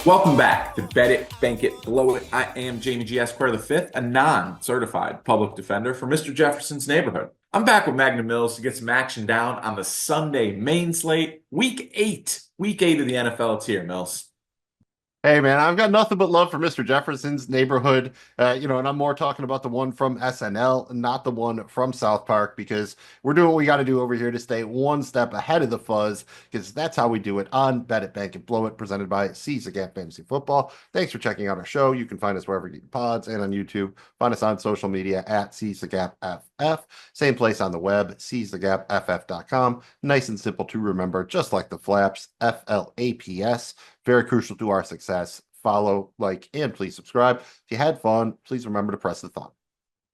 Welcome back to Bet It, Bank It, Blow It. I am Jamie G. Esquire V, a non-certified public defender for Mr. Jefferson's neighborhood. I'm back with Magnum Mills to get some action down on the Sunday main slate. Week 8. Week 8 of the NFL. It's here, Mills. Hey man, I've got nothing but love for Mr. Jefferson's neighborhood. And I'm more talking about the one from SNL, not the one from South Park, because we're doing what we got to do over here to stay one step ahead of the fuzz, because that's how we do it on Bet It, Bank It, Blow It, presented by Seize the Gap Fantasy Football. Thanks for checking out our show. You can find us wherever you get pods and on YouTube. Find us on social media at Seize the Gap FF. Same place on the web, seizethegapff.com. Nice and simple to remember, just like the flaps, FLAPS. Very crucial to our success. Follow, like, and please subscribe. If you had fun, please remember to press the thumb.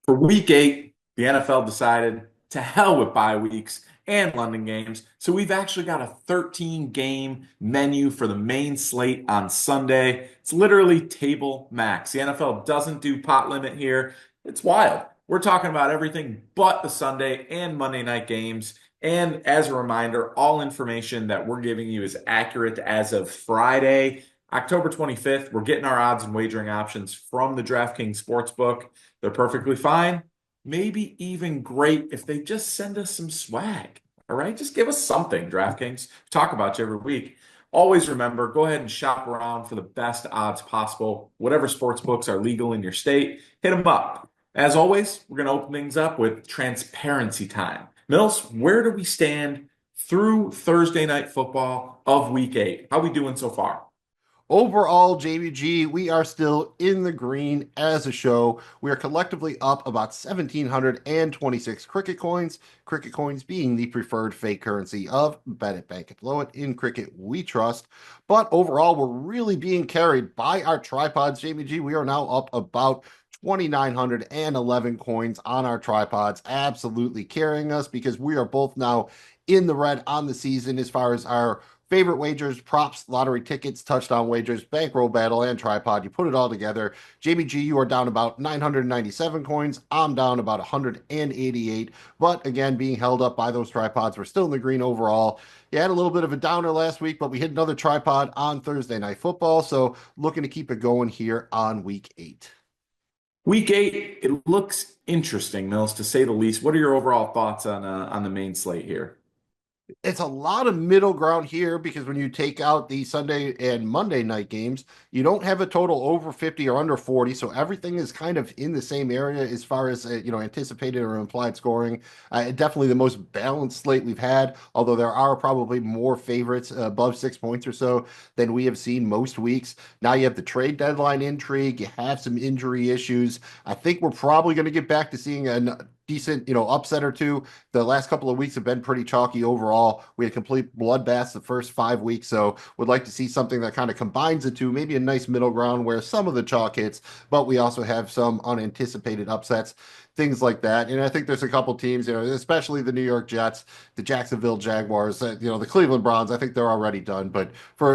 For week 8, the NFL decided to hell with bye weeks and London games. So we've actually got a 13-game menu for the main slate on Sunday. It's literally table max. The NFL doesn't do pot limit here. It's wild. We're talking about everything but the Sunday and Monday night games. And as a reminder, all information that we're giving you is accurate as of Friday, October 25th. We're getting our odds and wagering options from the DraftKings Sportsbook. They're perfectly fine, maybe even great if they just send us some swag. All right, just give us something, DraftKings. We talk about you every week. Always remember, go ahead and shop around for the best odds possible. Whatever sports books are legal in your state, hit them up. As always, we're going to open things up with transparency time. Mills, where do we stand through Thursday night football of week 8? How are we doing so far? Overall, JBG, we are still in the green as a show. We are collectively up about 1,726 cricket coins being the preferred fake currency of Bet It, Bank It, Blow It. In cricket, we trust. But overall, we're really being carried by our tripods, JBG. We are now up about 2,911 coins on our tripods, absolutely carrying us because we are both now in the red on the season as far as our favorite wagers, props, lottery tickets, touchdown wagers, bankroll battle, and tripod. You put it all together. JBG, you are down about 997 coins. I'm down about 188. But again, being held up by those tripods, we're still in the green overall. You had a little bit of a downer last week, but we hit another tripod on Thursday Night Football. So looking to keep it going here on week 8. Week 8, it looks interesting, Mills, to say the least. What are your overall thoughts on the main slate here? It's a lot of middle ground here because when you take out the Sunday and Monday night games, you don't have a total over 50 or under 40. So everything is kind of in the same area as far as, anticipated or implied scoring. Definitely the most balanced slate we've had, although there are probably more favorites above 6 points or so than we have seen most weeks. Now you have the trade deadline intrigue. You have some injury issues. I think we're probably going to get back to seeing a decent, upset or two. The last couple of weeks have been pretty chalky overall. We had complete bloodbaths the first 5 weeks, so would like to see something that kind of combines the two, maybe a nice middle ground where some of the chalk hits, but we also have some unanticipated upsets, things like that. And I think there's a couple teams, especially the New York Jets, the Jacksonville Jaguars, the Cleveland Browns. I think they're already done, but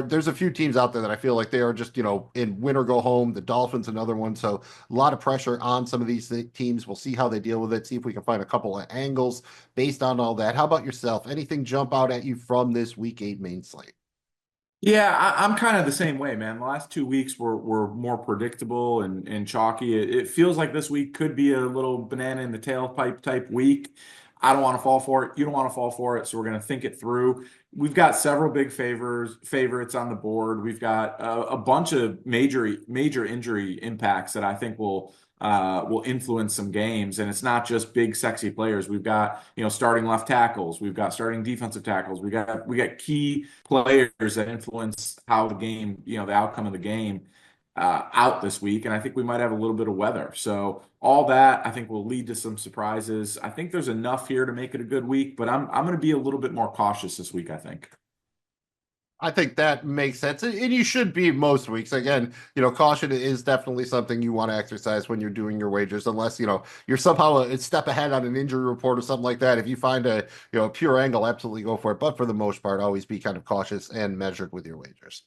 there's a few teams out there that I feel like they are just, in win or go home. The Dolphins, another one. So a lot of pressure on some of these teams. We'll see how they deal with it. See if we can find a couple of angles based on all that. How about yourself? Anything jump out at you from this week 8 main slate? Yeah, I'm kind of the same way, man. The last 2 weeks were more predictable and chalky. It feels like this week could be a little banana in the tailpipe type week. I don't want to fall for it. You don't want to fall for it. So we're going to think it through. We've got several big favorites on the board. We've got a bunch of major injury impacts that I think will influence some games. And it's not just big, sexy players. We've got, starting left tackles. We've got starting defensive tackles. We got key players that influence how the game, the outcome of the game out this week. And I think we might have a little bit of weather. So all that I think will lead to some surprises. I think there's enough here to make it a good week, but I'm going to be a little bit more cautious this week, I think. I think that makes sense. And you should be most weeks. Again, caution is definitely something you want to exercise when you're doing your wagers, unless, you're somehow a step ahead on an injury report or something like that. If you find a pure angle, absolutely go for it. But for the most part, always be kind of cautious and measured with your wagers.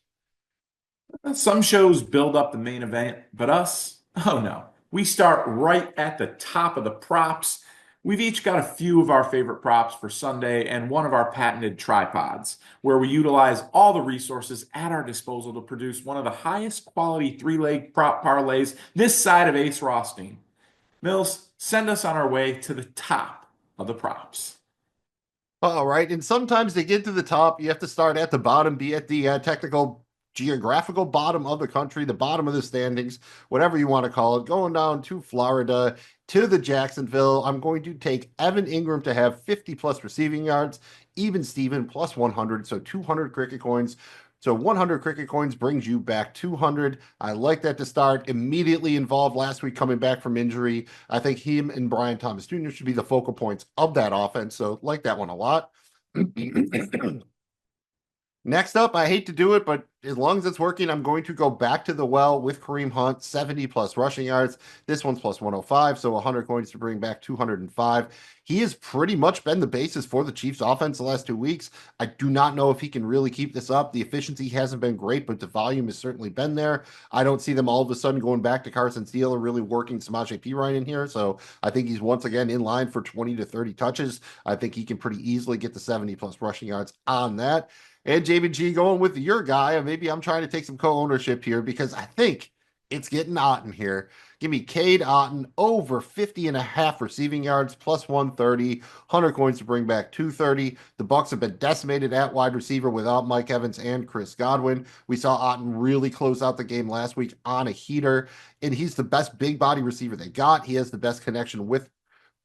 Some shows build up the main event, but us, oh no. We start right at the top of the props. We've each got a few of our favorite props for Sunday and one of our patented tripods, where we utilize all the resources at our disposal to produce one of the highest quality three-leg prop parlays this side of Ace Rothstein. Mills, send us on our way to the top of the props. All right. And sometimes to get to the top, you have to start at the bottom, be at the technical geographical bottom of the country, the bottom of the standings, whatever you want to call it, going down to Florida, to the Jacksonville. I'm going to take Evan Ingram to have 50 plus receiving yards, even Steven plus 100. So 200 cricket coins. So 100 cricket coins brings you back 200. I like that to start. Immediately involved last week coming back from injury. I think him and Brian Thomas Jr. should be the focal points of that offense. So like that one a lot. Next up, I hate to do it, but as long as it's working, I'm going to go back to the well with Kareem Hunt, 70 plus rushing yards. This one's plus 105, so 100 coins to bring back 205. He has pretty much been the basis for the Chiefs offense the last 2 weeks. I do not know if he can really keep this up. The efficiency hasn't been great, but the volume has certainly been there. I don't see them all of a sudden going back to Carson Steele and really working Samaje Perine in here. So I think he's once again in line for 20 to 30 touches. I think he can pretty easily get the 70 plus rushing yards on that. And JBG going with your guy, and maybe I'm trying to take some co-ownership here because I think it's getting Otten here. Give me Cade Otten over 50 and a half receiving yards plus 130, 100 coins to bring back 230. The Bucs have been decimated at wide receiver without Mike Evans and Chris Godwin. We saw Otten really close out the game last week on a heater, and he's the best big body receiver they got. He has the best connection with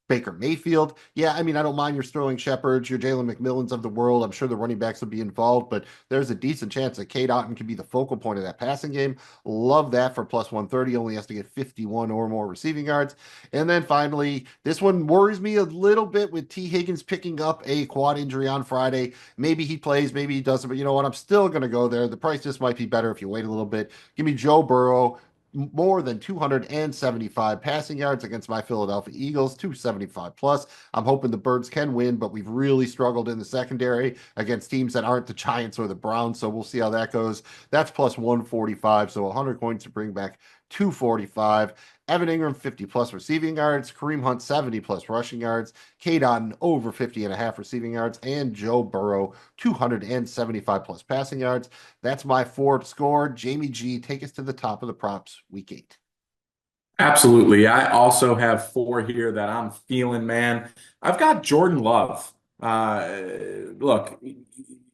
Baker Mayfield. Yeah, I mean, I don't mind your Sterling Shepherds, your Jalen McMillans of the world. I'm sure the running backs will be involved, but there's a decent chance that Cade Otton can be the focal point of that passing game. Love that for plus 130. Only has to get 51 or more receiving yards. And then finally, this one worries me a little bit with T. Higgins picking up a quad injury on Friday. Maybe he plays, maybe he doesn't, but you know what? I'm still going to go there. The price just might be better if you wait a little bit. Give me Joe Burrow more than 275 passing yards against my Philadelphia Eagles, 275 plus. I'm hoping the Birds can win, but we've really struggled in the secondary against teams that aren't the Giants or the Browns, so we'll see how that goes. That's plus 145, so 100 coins to bring back 245. Evan Ingram, 50 plus receiving yards. Kareem Hunt, 70 plus rushing yards. Cade Otton, over 50 and a half receiving yards. And Joe Burrow, 275 plus passing yards. That's my Forbes score. Jamie G, take us to the top of the props, week 8. Absolutely. I also have four here that I'm feeling, man. I've got Jordan Love. Look,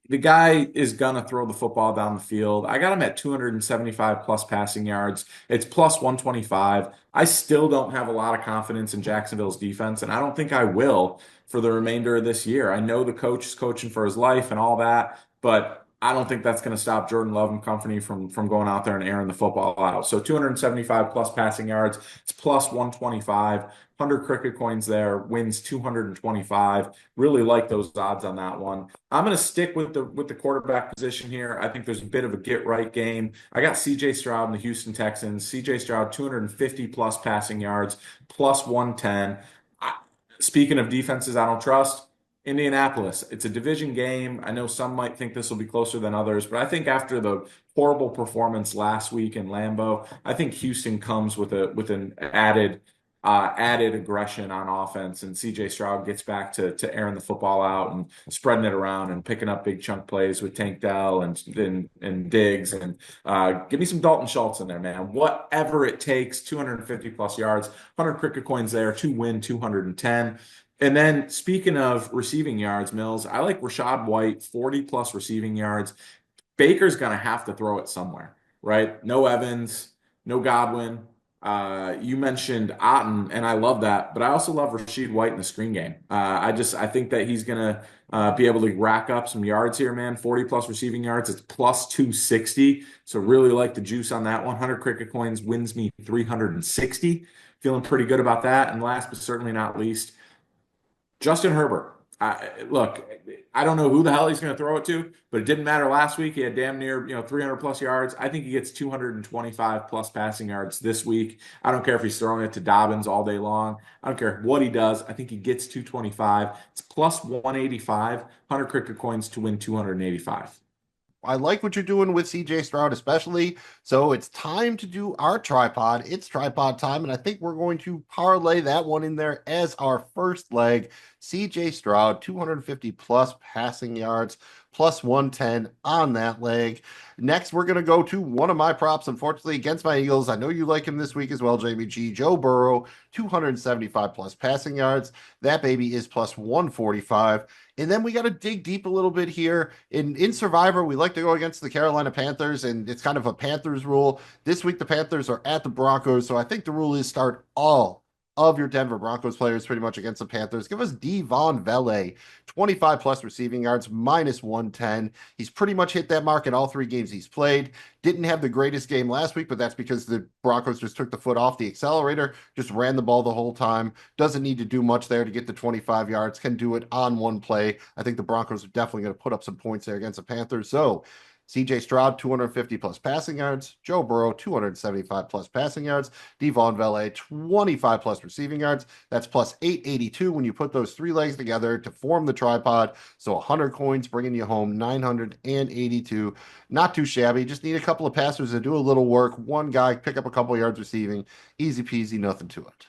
the guy is gonna throw the football down the field. I got him at 275 plus passing yards. It's plus 125. I still don't have a lot of confidence in Jacksonville's defense, and I don't think I will for the remainder of this year. I know the coach is coaching for his life and all that, but I don't think that's going to stop Jordan Love and company from going out there and airing the football out. So 275 plus passing yards. It's plus 125. 100 cricket coins there, wins 225. Really like those odds on that one. I'm going to stick with the quarterback position here. I think there's a bit of a get right game. I got CJ Stroud and the Houston Texans. CJ Stroud 250 plus passing yards, plus 110. Speaking of defenses I don't trust, Indianapolis. It's a division game. I know some might think this will be closer than others, but I think after the horrible performance last week in Lambeau, I think Houston comes with an added aggression on offense, and CJ Stroud gets back to airing the football out and spreading it around and picking up big chunk plays with Tank Dell and Diggs, and give me some Dalton Schultz in there, man. Whatever it takes, 250 plus yards, 100 cricket coins there to win 210. And then speaking of receiving yards, Mills, I like Rachaad White, 40 plus receiving yards. Baker's going to have to throw it somewhere, right? No Evans, no Godwin. You mentioned Otten, and I love that, but I also love Rachaad White in the screen game. I think that he's going to be able to rack up some yards here, man. 40 plus receiving yards. It's plus 260. So really like the juice on that. 100 cricket coins wins me 360. Feeling pretty good about that. And last but certainly not least, Justin Herbert. Look, I don't know who the hell he's going to throw it to, but it didn't matter last week. He had damn near 300 plus yards. I think he gets 225 plus passing yards this week. I don't care if he's throwing it to Dobbins all day long. I don't care what he does. I think he gets 225. It's plus 185. 100 cricket coins to win 285. I like what you're doing with CJ Stroud, especially. So it's time to do our tripod. It's tripod time, and I think we're going to parlay that one in there as our first leg. CJ Stroud, 250 plus passing yards, plus 110 on that leg. Next, we're going to go to one of my props, unfortunately, against my Eagles. I know you like him this week as well, Jamie G. Joe Burrow, 275 plus passing yards. That baby is plus 145. And then we got to dig deep a little bit here. In Survivor, we like to go against the Carolina Panthers, and it's kind of a Panthers rule. This week, the Panthers are at the Broncos, so I think the rule is start all of your Denver Broncos players pretty much against the Panthers. Give us Devon Vele, 25 plus receiving yards, minus 110. He's pretty much hit that mark in all three games he's played. Didn't have the greatest game last week, but that's because the Broncos just took the foot off the accelerator, just ran the ball the whole time. Doesn't need to do much there to get the 25 yards, can do it on one play. I think the Broncos are definitely going to put up some points there against the Panthers. So CJ Stroud, 250 plus passing yards. Joe Burrow, 275 plus passing yards. Devon Vele, 25 plus receiving yards. That's plus 882 when you put those three legs together to form the tripod. So 100 coins bringing you home 982. Not too shabby. Just need a couple of passers to do a little work. One guy pick up a couple of yards receiving. Easy peasy, nothing to it.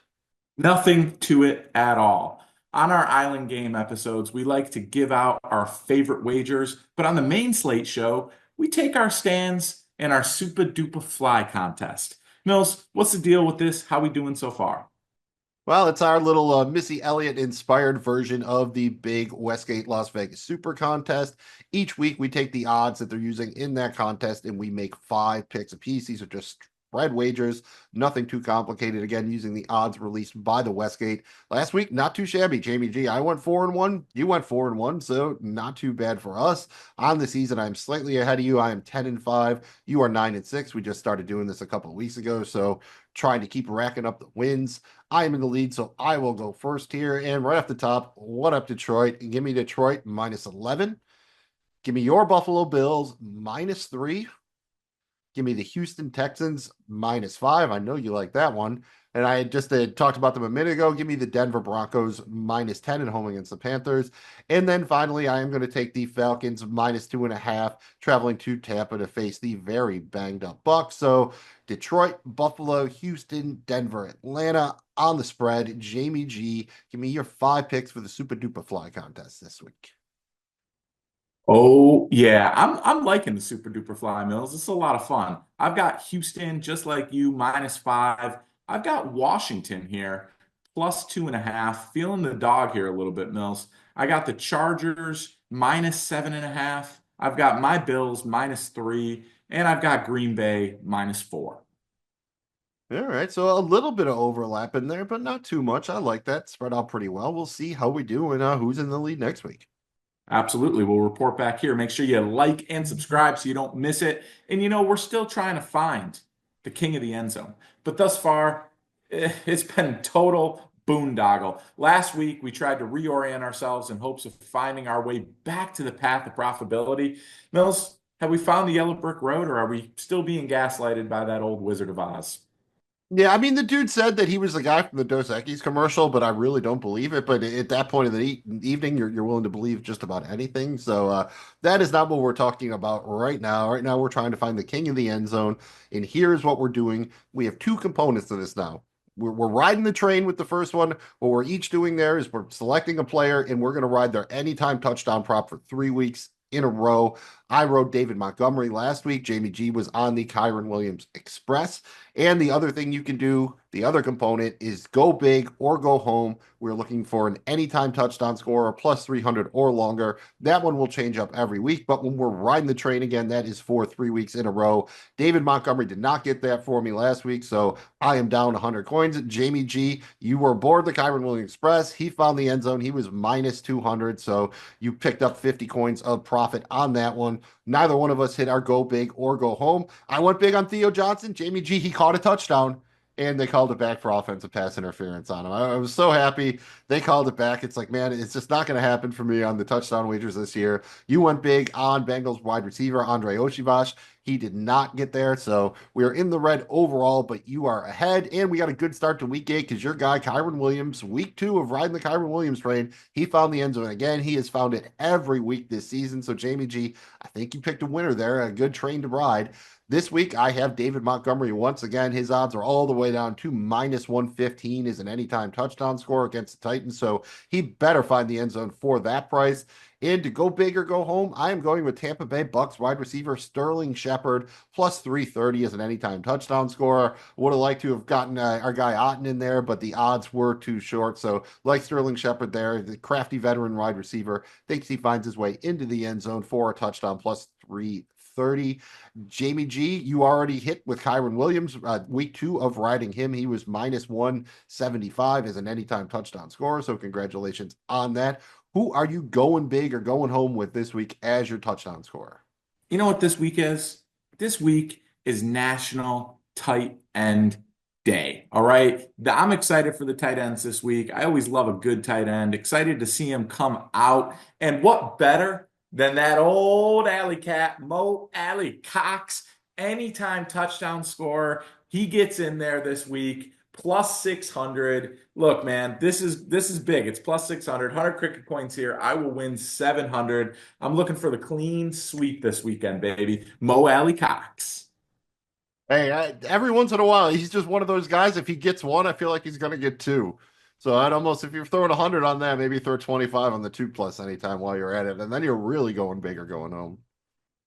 Nothing to it at all. On our Island Game episodes, we like to give out our favorite wagers, but on the main slate show, we take our stands in our Supa Dupa Fly contest. Mills, what's the deal with this? How we doing so far? Well, it's our little Missy Elliott inspired version of the big Westgate Las Vegas Super Contest. Each week, we take the odds that they're using in that contest and we make 5 picks apiece. These are just spread wagers, nothing too complicated. Again, using the odds released by the Westgate. Last week, not too shabby, Jamie G. I went 4-1. You went 4-1, so not too bad for us. On the season, I'm slightly ahead of you. I am 10-5. You are 9-6. We just started doing this a couple of weeks ago, so trying to keep racking up the wins. I am in the lead, so I will go first here. And right off the top, what up, Detroit? Give me Detroit minus 11. Give me your Buffalo Bills minus 3. Give me the Houston Texans minus 5. I know you like that one. And I just talked about them a minute ago. Give me the Denver Broncos minus 10 at home against the Panthers. And then finally, I am going to take the Falcons minus 2.5, traveling to Tampa to face the very banged up Bucks. So Detroit, Buffalo, Houston, Denver, Atlanta on the spread. Jamie G, give me your 5 picks for the Super Duper Fly contest this week. Oh yeah, I'm liking the Super Duper Fly Mills. It's a lot of fun. I've got Houston just like you, -5. I've got Washington here, +2.5. Feeling the dog here a little bit, Mills. I got the Chargers -7.5. I've got my Bills -3, and I've got Green Bay -4. All right, so a little bit of overlap in there, but not too much. I like that. Spread out pretty well. We'll see how we do and who's in the lead next week. Absolutely. We'll report back here. Make sure you like and subscribe so you don't miss it. And we're still trying to find the king of the end zone. But thus far, it's been total boondoggle. Last week, we tried to reorient ourselves in hopes of finding our way back to the path of profitability. Mills, have we found the yellow brick road, or are we still being gaslighted by that old Wizard of Oz? Yeah, I mean, the dude said that he was the guy from the Dos Equis commercial, but I really don't believe it. But at that point in the evening, you're willing to believe just about anything. So that is not what we're talking about right now. Right now, we're trying to find the king of the end zone. And here's what we're doing. We have two components to this now. We're riding the train with the first one. What we're each doing there is we're selecting a player, and we're going to ride their anytime touchdown prop for 3 weeks in a row. I rode David Montgomery last week. Jamie G was on the Kyron Williams Express. And the other thing you can do, the other component is go big or go home. We're looking for an anytime touchdown scorer plus 300 or longer. That one will change up every week, but when we're riding the train again, that is for 3 weeks in a row. David Montgomery did not get that for me last week, so I am down 100 coins. Jamie G, you were aboard the Kyron Williams Express. He found the end zone. He was minus 200, so you picked up 50 coins of profit on that one. Neither one of us hit our go big or go home. I went big on Theo Johnson. Jamie G, he caught a touchdown, and they called it back for offensive pass interference on him. I was so happy they called it back. It's like, man, it's just not going to happen for me on the touchdown wagers this year. You went big on Bengals wide receiver Andre Oshivash. He did not get there. So we are in the red overall, but you are ahead. And we got a good start to week 8 because your guy, Kyron Williams, week 2 of riding the Kyron Williams train, he found the end zone again. He has found it every week this season. So, Jamie G, I think you picked a winner there, a good train to ride. This week, I have David Montgomery once again. His odds are all the way down to -115 as an anytime touchdown score against the Titans. So he better find the end zone for that price. And to go big or go home, I am going with Tampa Bay Bucks wide receiver Sterling Shepard +330 as an anytime touchdown scorer. Would have liked to have gotten our guy Otten in there, but the odds were too short. So, like Sterling Shepard there, the crafty veteran wide receiver thinks he finds his way into the end zone for a touchdown +330. Jamie G, you already hit with Kyron Williams, week 2 of riding him. He was -175 as an anytime touchdown scorer. So congratulations on that. Who are you going big or going home with this week as your touchdown scorer? You know what this week is? This week is National Tight End Day. All right. I'm excited for the tight ends this week. I always love a good tight end. Excited to see him come out. And what better than that old alley cat, Mo Alley Cox, anytime touchdown scorer. He gets in there this week. +600. Look, man, this is big. It's +600. 100 cricket coins here. I will win 700. I'm looking for the clean sweep this weekend, baby. Mo Alley Cox. Hey, every once in a while, he's just one of those guys. If he gets one, I feel like he's going to get two. So I'd almost, if you're throwing 100 on that, maybe throw 25 on the 2+ anytime while you're at it. And then you're really going big or going home.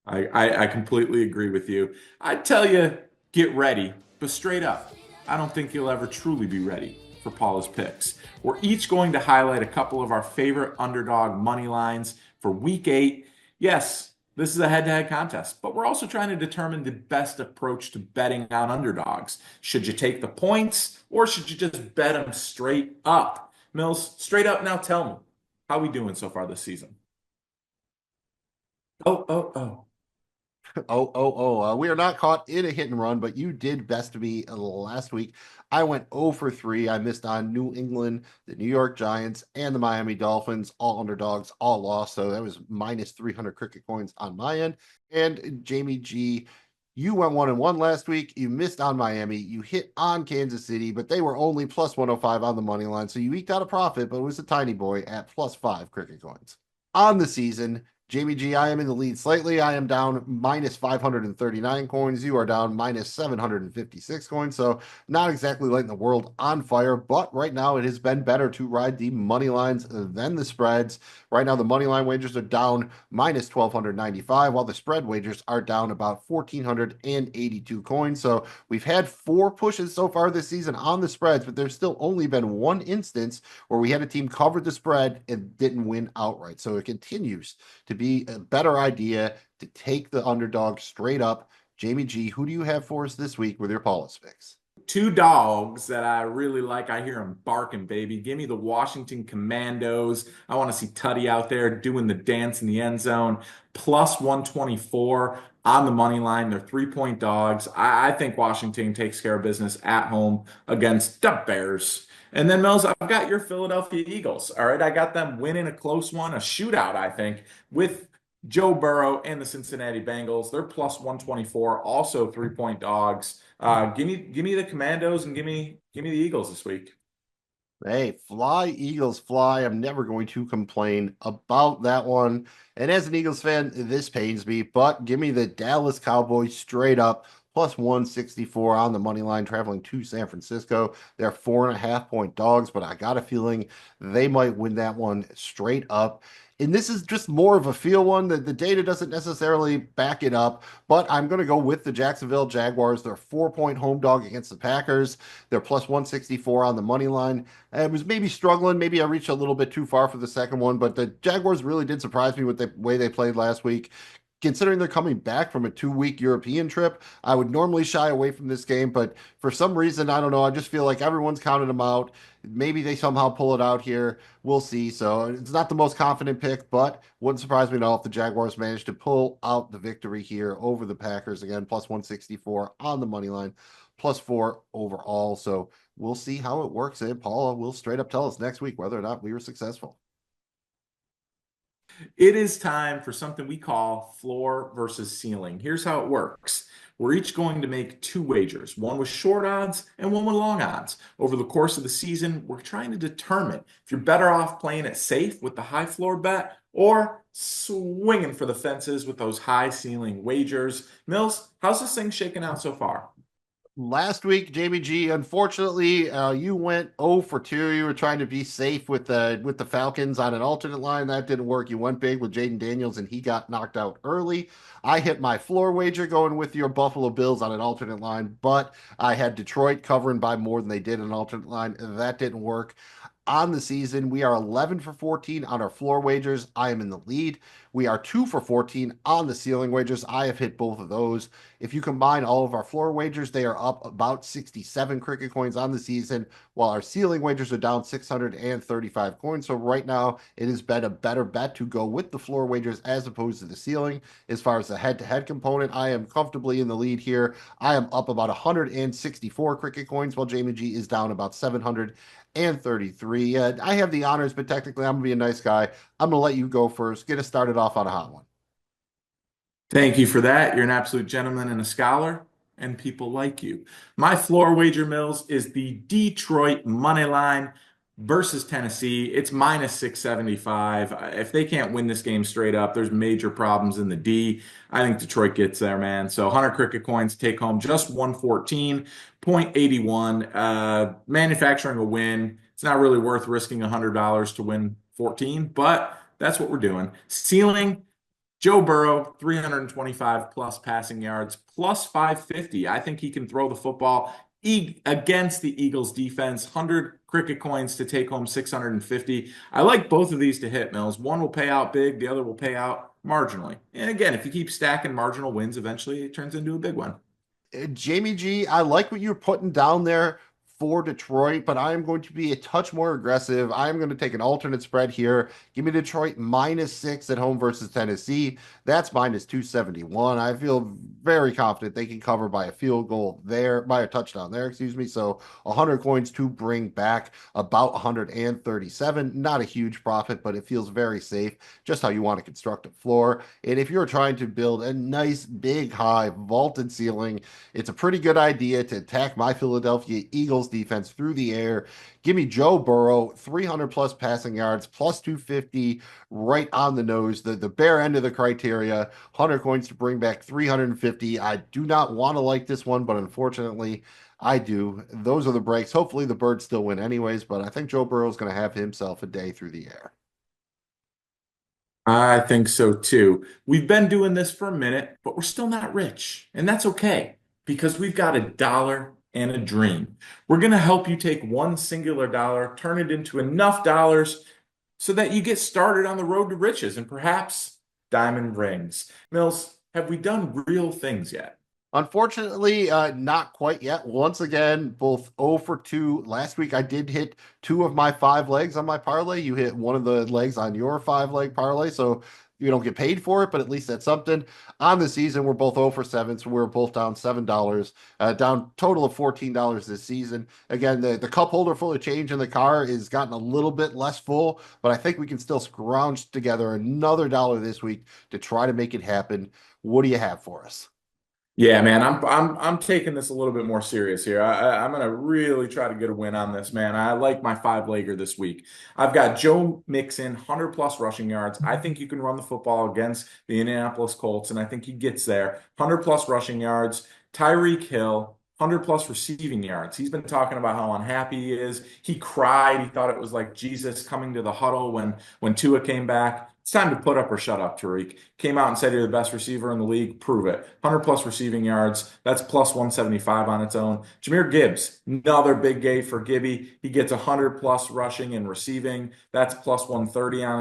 I completely agree with you. I tell you, get ready, but straight up, I don't think you'll ever truly be ready for Paula's picks. We're each going to highlight a couple of our favorite underdog money lines for week 8. Yes, this is a head-to-head contest, but we're also trying to determine the best approach to betting on underdogs. Should you take the points or should you just bet them straight up? Mills, straight up now tell me, how we doing so far this season? Oh, oh, oh. We are not caught in a hit and run, but you did best me last week. I went 0 for 3. I missed on New England, the New York Giants, and the Miami Dolphins, all underdogs, all lost. So that was -300 cricket coins on my end. And Jamie G, you went 1-1 last week. You missed on Miami. You hit on Kansas City, but they were only +105 on the money line. So you eked out a profit, but it was a tiny boy at +5 cricket coins. On the season, Jamie G, I am in the lead slightly. I am down -539 coins. You are down -756 coins. So not exactly lighting the world on fire, but right now it has been better to ride the money lines than the spreads. Right now the money line wagers are down -1,295, while the spread wagers are down about 1,482 coins. So we've had 4 pushes so far this season on the spreads, but there's still only been one instance where we had a team cover the spread and didn't win outright. So it continues to be a better idea to take the underdog straight up. Jamie G, who do you have for us this week with your Paula's picks? 2 dogs that I really like. I hear them barking, baby. Give me the Washington Commandos. I want to see Tutty out there doing the dance in the end zone. +124 on the money line. They're 3-point dogs. I think Washington takes care of business at home against the Bears. And then, Mills, I've got your Philadelphia Eagles. All right. I got them winning a close one, a shootout, I think, with Joe Burrow and the Cincinnati Bengals. They're +124, also 3-point dogs. Give me the Commandos and give me the Eagles this week. Hey, fly, Eagles, fly. I'm never going to complain about that one. And as an Eagles fan, this pains me, but give me the Dallas Cowboys straight up, +164 on the money line, traveling to San Francisco. They're 4.5-point dogs, but I got a feeling they might win that one straight up. And this is just more of a feel one that the data doesn't necessarily back it up, but I'm going to go with the Jacksonville Jaguars. They're 4-point home dog against the Packers. They're +164 on the money line. I was maybe struggling. Maybe I reached a little bit too far for the second one, but the Jaguars really did surprise me with the way they played last week. Considering they're coming back from a 2-week European trip, I would normally shy away from this game, but for some reason, I don't know. I just feel like everyone's counted them out. Maybe they somehow pull it out here. We'll see. So it's not the most confident pick, but wouldn't surprise me at all if the Jaguars manage to pull out the victory here over the Packers. Again, +164 on the money line, +4 overall. So we'll see how it works. And Paula will straight up tell us next week whether or not we were successful. It is time for something we call floor versus ceiling. Here's how it works. We're each going to make two wagers, one with short odds and one with long odds. Over the course of the season, we're trying to determine if you're better off playing it safe with the high floor bet or swinging for the fences with those high ceiling wagers. Mills, how's this thing shaking out so far? Last week, Jamie G, unfortunately, you went 0 for 2. You were trying to be safe with the Falcons on an alternate line. That didn't work. You went big with Jaden Daniels, and he got knocked out early. I hit my floor wager going with your Buffalo Bills on an alternate line, but I had Detroit covering by more than they did an alternate line. That didn't work. On the season, we are 11 for 14 on our floor wagers. I am in the lead. We are 2 for 14 on the ceiling wagers. I have hit both of those. If you combine all of our floor wagers, they are up about 67 cricket coins on the season, while our ceiling wagers are down 635 coins. So right now, it has been a better bet to go with the floor wagers as opposed to the ceiling. As far as the head-to-head component, I am comfortably in the lead here. I am up about 164 cricket coins, while Jamie G is down about 733. I have the honors, but technically I'm going to be a nice guy. I'm going to let you go first. Get us started off on a hot one. Thank you for that. You're an absolute gentleman and a scholar, and people like you. My floor wager, Mills, is the Detroit money line versus Tennessee. It's minus 675. If they can't win this game straight up, there's major problems in the D. I think Detroit gets there, man. So 100 cricket coins take home just 114.81. Manufacturing a win. It's not really worth risking $100 to win 14, but that's what we're doing. Ceiling. Joe Burrow, 325 plus passing yards, plus 550. I think he can throw the football against the Eagles defense. 100 cricket coins to take home 650. I like both of these to hit, Mills. One will pay out big, the other will pay out marginally. And again, if you keep stacking marginal wins, eventually it turns into a big one. Jamie G, I like what you're putting down there for Detroit, but I am going to be a touch more aggressive. I am going to take an alternate spread here. Give me Detroit -6 at home versus Tennessee. That's minus 271. I feel very confident they can cover by a field goal there, by a touchdown there, excuse me. So 100 coins to bring back about 137. Not a huge profit, but it feels very safe, just how you want to construct a floor. And if you're trying to build a nice, big, high, vaulted ceiling, it's a pretty good idea to attack my Philadelphia Eagles defense through the air. Give me Joe Burrow, 300 plus passing yards, plus 250, right on the nose, the bare end of the criteria. 100 coins to bring back 350. I do not want to like this one, but unfortunately, I do. Those are the breaks. Hopefully, the Birds still win anyways, but I think Joe Burrow is going to have himself a day through the air. I think so too. We've been doing this for a minute, but we're still not rich. And that's okay because we've got a dollar and a dream. We're going to help you take one singular dollar, turn it into enough dollars so that you get started on the road to riches and perhaps diamond rings. Mills, have we done real things yet? Unfortunately, not quite yet. Once again, both 0 for 2. Last week, I did hit two of my five legs on my parlay. You hit one of the legs on your five-leg parlay, so you don't get paid for it, but at least that's something. On the season, we're both 0 for 7, so we're both down $7, down total of $14 this season. Again, the cup holder full of change in the car is gotten a little bit less full, but I think we can still scrounge together another dollar this week to try to make it happen. What do you have for us? Yeah, man, I'm taking this a little bit more serious here. I'm gonna really try to get a win on this, man. I like my five legger this week. I've got Joe Mixon, 100 plus rushing yards. I think you can run the football against the Indianapolis Colts, and I think he gets there. 100 plus rushing yards. Tyreek Hill, 100 plus receiving yards. He's been talking about how unhappy he is. He cried. He thought it was like Jesus coming to the huddle when Tua came back. It's time to put up or shut up, Tariq. Came out and said you're the best receiver in the league. Prove it. 100 plus receiving yards. That's plus 175 on its own. Jahmyr Gibbs, another big day for Gibby. He gets 100 plus rushing and receiving. That's plus 130 on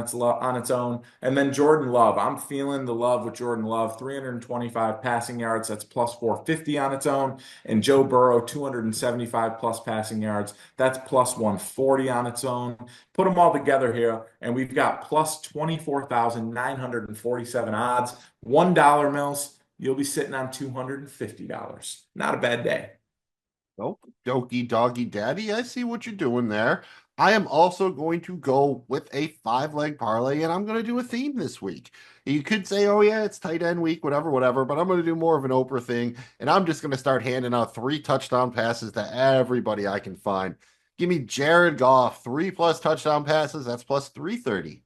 its own. And then Jordan Love. I'm feeling the love with Jordan Love. 325 passing yards. That's plus 450 on its own. And Joe Burrow, 275 plus passing yards. That's plus 140 on its own. Put them all together here, and we've got plus 24,947 odds. $1 Mills, you'll be sitting on $250. Not a bad day. Oh, dokey doggy daddy. I see what you're doing there. I am also going to go with a five-leg parlay, and I'm going to do a theme this week. You could say, oh, yeah, it's tight end week, whatever, whatever, but I'm going to do more of an Oprah thing, and I'm just going to start handing out three touchdown passes to everybody I can find. Give me Jared Goff, three plus touchdown passes, that's plus 330.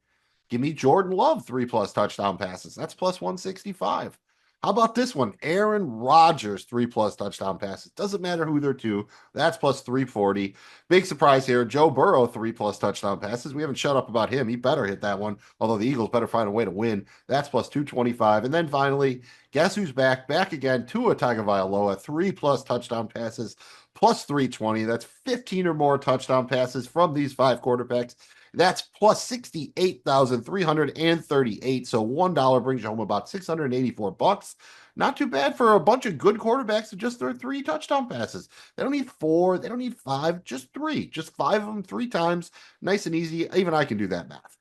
Give me Jordan Love, three plus touchdown passes, that's plus 165. How about this one? Aaron Rodgers, three plus touchdown passes. Doesn't matter who they're to. That's plus 340. Big surprise here. Joe Burrow, three plus touchdown passes. We haven't shut up about him. He better hit that one, although the Eagles better find a way to win. That's plus 225. And then finally, guess who's back? Back again. Tua Tagovailoa, three plus touchdown passes, plus 320. That's 15 or more touchdown passes from these five quarterbacks. That's plus 68,338. So $1 brings you home about 684 bucks. Not too bad for a bunch of good quarterbacks to just throw three touchdown passes. They don't need four, they don't need five, just three. Just five of them three times. Nice and easy. Even I can do that math.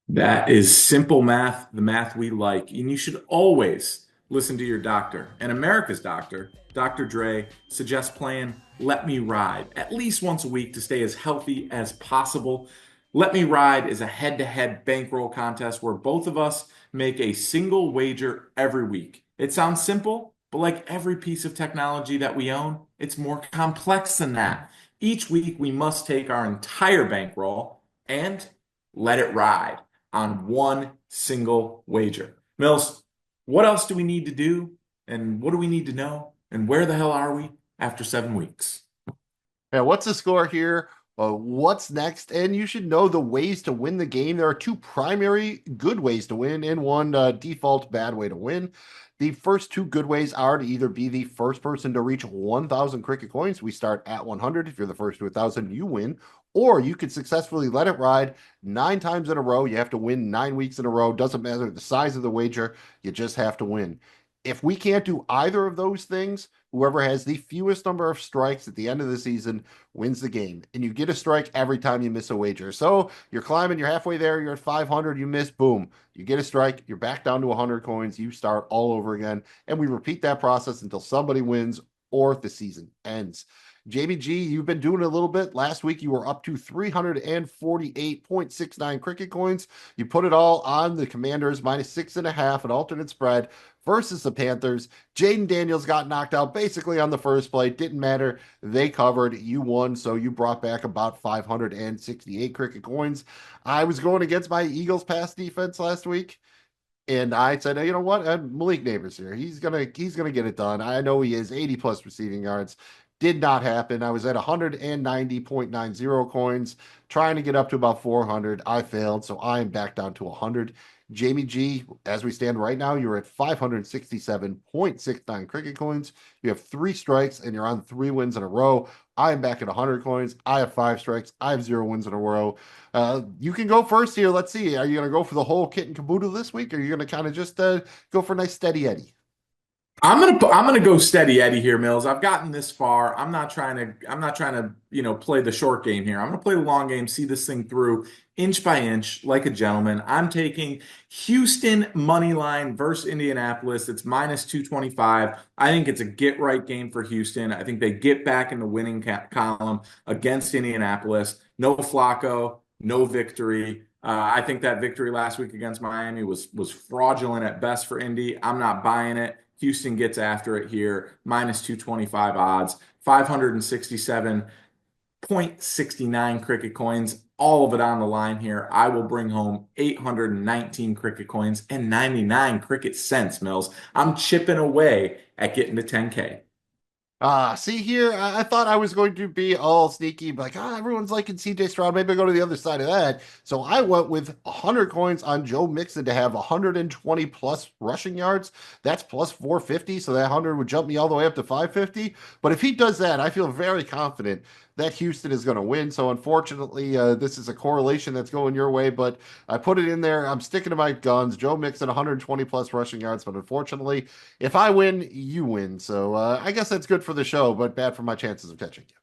That is simple math, the math we like. And you should always listen to your doctor. And America's doctor, Dr. Dre, suggests playing Let Me Ride at least once a week to stay as healthy as possible. Let Me Ride is a head-to-head bankroll contest where both of us make a single wager every week. It sounds simple, but like every piece of technology that we own, it's more complex than that. Each week, we must take our entire bankroll and let it ride on one single wager. Mills, what else do we need to do? And what do we need to know? And where the hell are we after 7 weeks? Now, what's the score here? What's next? And you should know the ways to win the game. There are two primary good ways to win and one default bad way to win. The first two good ways are to either be the first person to reach 1,000 cricket coins. We start at 100. If you're the first to 1,000, you win. Or you could successfully let it ride 9 times in a row. You have to win 9 weeks in a row. Doesn't matter the size of the wager. You just have to win. If we can't do either of those things, whoever has the fewest number of strikes at the end of the season wins the game. And you get a strike every time you miss a wager. So you're climbing, you're halfway there, you're at 500, you miss, boom. You get a strike, you're back down to 100 coins, you start all over again. And we repeat that process until somebody wins or the season ends. Jamie G, you've been doing a little bit. Last week, you were up to 348.69 cricket coins. You put it all on the Commanders minus 6.5, an alternate spread versus the Panthers. Jaden Daniels got knocked out basically on the first play. Didn't matter. They covered. You won, so you brought back about 568 cricket coins. I was going against my Eagles pass defense last week. And I said, you know what? Malik Neighbors here. He's gonna get it done. I know he is 80 plus receiving yards. Did not happen. I was at 190.90 coins, trying to get up to about 400. I failed, so I am back down to 100. Jamie G, as we stand right now, you're at 567.69 cricket coins. You have three strikes, and you're on 3 wins in a row. I am back at 100 coins. I have five strikes. I have 0 wins in a row. You can go first here. Let's see. Are you going to go for the whole kit and caboodle this week, or are you going to kind of just go for a nice steady Eddie? I'm gonna go steady Eddie here, Mills. I've gotten this far. I'm not trying to, play the short game here. I'm gonna play the long game, see this thing through inch by inch, like a gentleman. I'm taking Houston money line versus Indianapolis. It's minus 225. I think it's a get right game for Houston. I think they get back in the winning column against Indianapolis. No Flacco, no victory. I think that victory last week against Miami was fraudulent at best for Indy. I'm not buying it. Houston gets after it here, minus 225 odds, 567.69 cricket coins, all of it on the line here. I will bring home 819 cricket coins and 99 cricket cents, Mills. I'm chipping away at getting to 10K. See here, I thought I was going to be all sneaky, like, everyone's liking CJ Stroud. Maybe I go to the other side of that. So I went with 100 coins on Joe Mixon to have 120 plus rushing yards. That's plus 450. So that 100 would jump me all the way up to 550. But if he does that, I feel very confident that Houston is going to win. So unfortunately, this is a correlation that's going your way, but I put it in there. I'm sticking to my guns. Joe Mixon, 120 plus rushing yards, but unfortunately, if I win, you win. So I guess that's good for the show, but bad for my chances of catching you.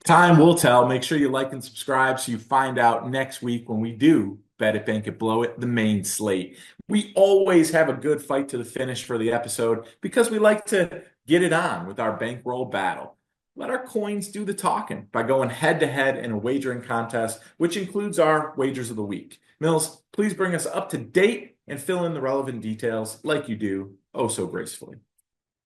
Time will tell. Make sure you like and subscribe so you find out next week when we do Bet It, Bank It, Blow It, the main slate. We always have a good fight to the finish for the episode because we like to get it on with our bankroll battle. let our coins do the talking by going head to head in a wagering contest, which includes our wagers of the week. Mills, please bring us up to date and fill in the relevant details like you do oh so gracefully.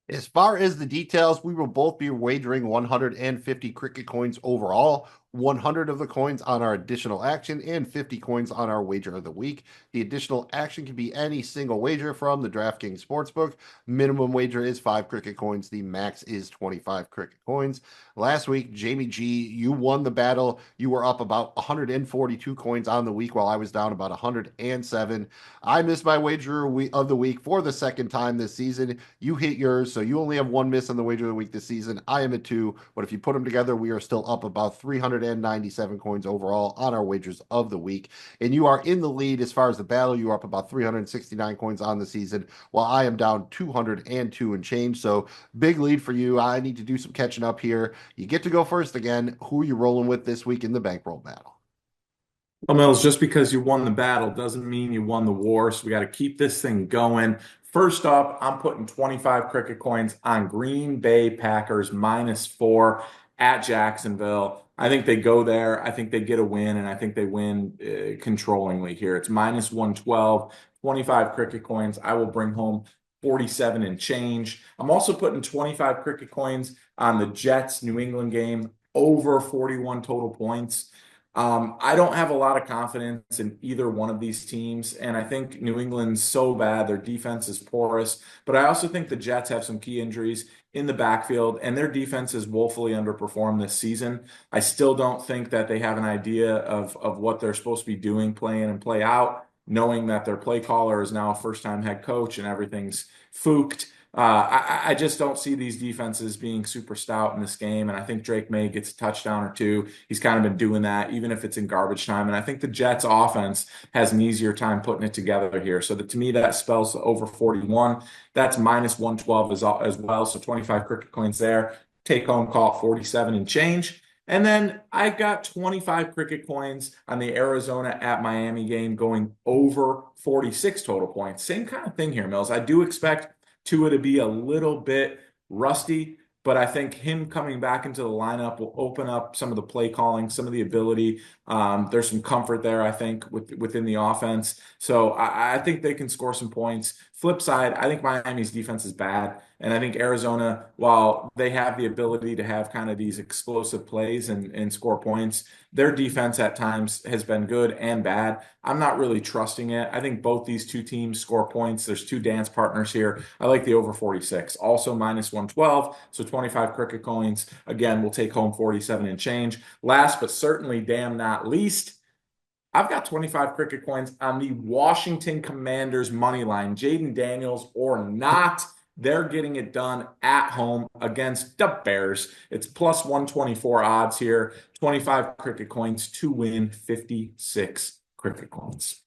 As far as the details, we will both be wagering 150 cricket coins overall, 100 of the coins on our additional action, and 50 coins on our wager of the week. The additional action can be any single wager from the DraftKings Sportsbook. Minimum wager is 5 cricket coins. The max is 25 cricket coins. Last week, Jamie G, you won the battle. You were up about 142 coins on the week while I was down about 107. I missed my wager of the week for the second time this season. You hit yours, so you only have one miss on the wager of the week this season. I am at 2, but if you put them together, we are still up about 397 coins overall on our wagers of the week. And you are in the lead as far as the battle. You are up about 369 coins on the season, while I am down 202 and change. So big lead for you. I need to do some catching up here. You get to go first again. Who are you rolling with this week in the bankroll battle? Well, Mills, just because you won the battle doesn't mean you won the war. So we got to keep this thing going. First up, I'm putting 25 cricket coins on Green Bay Packers -4 at Jacksonville. I think they go there. I think they get a win, and I think they win controllingly here. It's -112, 25 cricket coins. I will bring home 47 and change. I'm also putting 25 cricket coins on the Jets New England game over 41 total points. I don't have a lot of confidence in either one of these teams, and I think New England's so bad. Their defense is porous, but I also think the Jets have some key injuries in the backfield, and their defense has woefully underperformed this season. I still don't think that they have an idea of what they're supposed to be doing, playing and play out, knowing that their play caller is now a first-time head coach and everything's fooked. I just don't see these defenses being super stout in this game. And I think Drake May gets a touchdown or two. He's kind of been doing that, even if it's in garbage time. And I think the Jets offense has an easier time putting it together here. So to me, that spells over 41. That's -112 as well. So 25 cricket coins there. Take home call 47 and change. And then I got 25 cricket coins on the Arizona at Miami game going over 46 total points. Same kind of thing here, Mills. I do expect Tua to be a little bit rusty, but I think him coming back into the lineup will open up some of the play calling, some of the ability. There's some comfort there, I think, within the offense. So I think they can score some points. Flip side, I think Miami's defense is bad. And I think Arizona, while they have the ability to have kind of these explosive plays and score points, their defense at times has been good and bad. I'm not really trusting it. I think both these two teams score points. There's two dance partners here. I like the over 46, also -112. So 25 cricket coins. Again, we'll take home 47 and change. Last but certainly damn not least, I've got 25 cricket coins on the Washington Commanders money line. Jaden Daniels or not, they're getting it done at home against the Bears. It's +124 odds here. 25 cricket coins to win 56 cricket coins.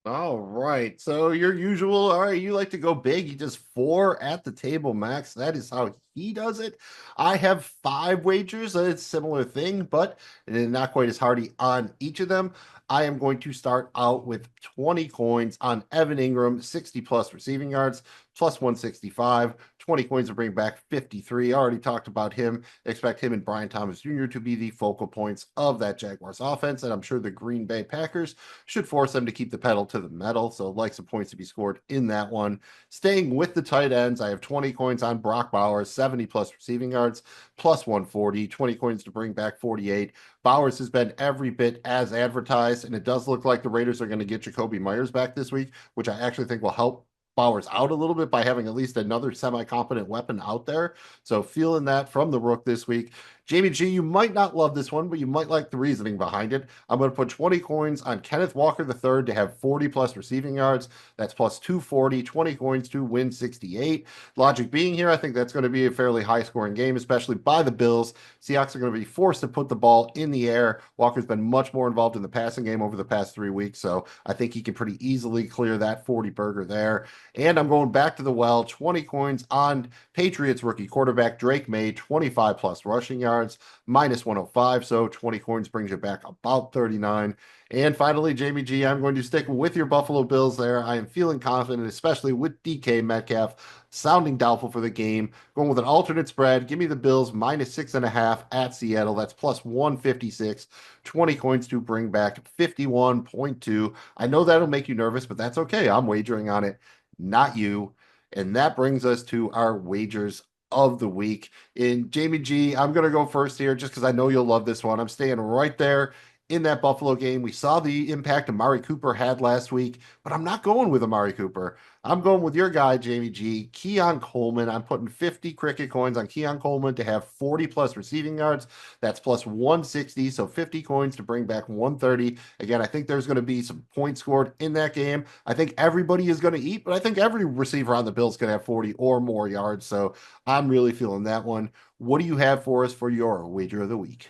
All right. So your usual, all right, you like to go big. You just 4 at the table, Max. That is how he does it. I have 5 wagers. It's a similar thing, but not quite as hardy on each of them. I am going to start out with 20 coins on Evan Ingram, 60 plus receiving yards, +165. 20 coins to bring back 53. I already talked about him. Expect him and Brian Thomas Jr. to be the focal points of that Jaguars offense, and I'm sure the Green Bay Packers should force them to keep the pedal to the metal. So like some points to be scored in that one. Staying with the tight ends, I have 20 coins on Brock Bowers, 70 plus receiving yards, +140. 20 coins to bring back 48. Bowers has been every bit as advertised, and it does look like the Raiders are going to get Jacoby Myers back this week, which I actually think will help Bowers out a little bit by having at least another semi-competent weapon out there. So feeling that from the Rook this week. Jamie G, you might not love this one, but you might like the reasoning behind it. I'm going to put 20 coins on Kenneth Walker III to have 40 plus receiving yards. That's +240, 20 coins to win 68. Logic being here, I think that's going to be a fairly high-scoring game, especially by the Bills. Seahawks are going to be forced to put the ball in the air. Walker's been much more involved in the passing game over the past 3 weeks, so I think he can pretty easily clear that 40 burger there. And I'm going back to the well, 20 coins on Patriots rookie quarterback Drake May, 25 plus rushing yards. yards, -105. So 20 coins brings you back about 39. And finally, Jamie G, I'm going to stick with your Buffalo Bills there. I am feeling confident, especially with DK Metcalf sounding doubtful for the game. Going with an alternate spread. Give me the Bills -6.5 at Seattle. That's +156. 20 coins to bring back 51.2. I know that'll make you nervous, but that's okay. I'm wagering on it, not you. And that brings us to our wagers of the week. In Jamie G, I'm going to go first here just because I know you'll love this one. I'm staying right there in that Buffalo game. We saw the impact Amari Cooper had last week, but I'm not going with Amari Cooper. I'm going with your guy, Jamie G, Keon Coleman. I'm putting 50 cricket coins on Keon Coleman to have 40 plus receiving yards. That's +160, so 50 coins to bring back 130. Again, I think there's going to be some points scored in that game. I think everybody is going to eat, but I think every receiver on the Bills going to have 40 or more yards, so I'm really feeling that one. What do you have for us for your wager of the week?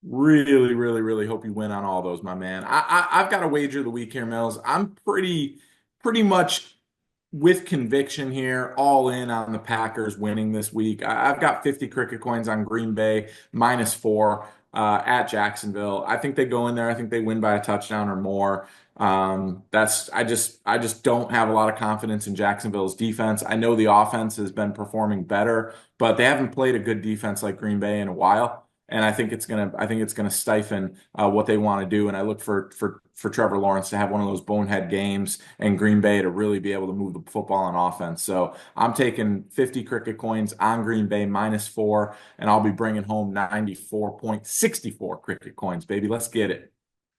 Really, really, really hope you win on all those, my man. I've got a wager of the week here, Mills. I'm pretty much with conviction here, all in on the Packers winning this week. I've got 50 cricket coins on Green Bay -4 at Jacksonville. I think they go in there. I think they win by a touchdown or more. I just don't have a lot of confidence in Jacksonville's defense. I know the offense has been performing better, but they haven't played a good defense like Green Bay in a while. And I think it's gonna stifle what they want to do. And I look for Trevor Lawrence to have one of those bonehead games and Green Bay to really be able to move the football on offense. So I'm taking 50 cricket coins on Green Bay -4, and I'll be bringing home 94.64 cricket coins, baby. Let's get it.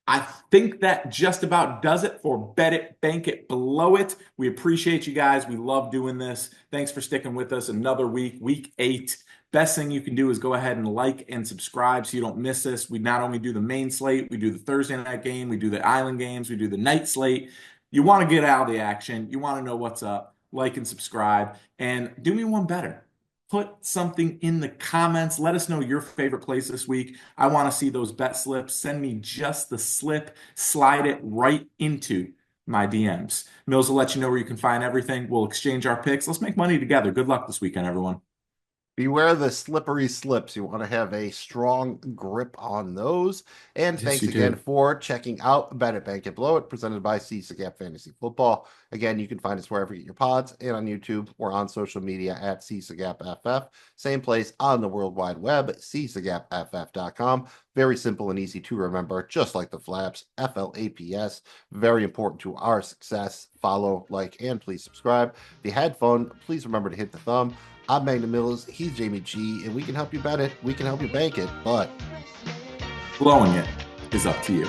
I think that just about does it for Bet It, Bank It, Blow It. We appreciate you guys. We love doing this. Thanks for sticking with us another week, week 8. Best thing you can do is go ahead and like and subscribe so you don't miss us. We not only do the main slate, we do the Thursday night game, we do the island games, we do the night slate. You want to get out of the action. You want to know what's up. Like and subscribe. And do me one better. Put something in the comments. Let us know your favorite place this week. I want to see those bet slips. Send me just the slip. Slide it right into my DMs. Mills will let you know where you can find everything. We'll exchange our picks. Let's make money together. Good luck this weekend, everyone. Beware the slippery slips. You want to have a strong grip on those. And Yes, thanks you again do. for checking out Bet It, Bank It, Blow It, presented by CSGAP Fantasy Football. Again, you can find us wherever you get your pods and on YouTube or on social media at CSGAPFF. Same place on the World Wide Web, CSGAPFF.com. Very simple and easy to remember, just like the flaps, FLAPS. Very important to our success. Follow, like, and please subscribe. If you had fun, please remember to hit the thumb. I'm Magnum Mills, he's Jamie G, and we can help you bet it, we can help you bank it, but Blowing it is up to you.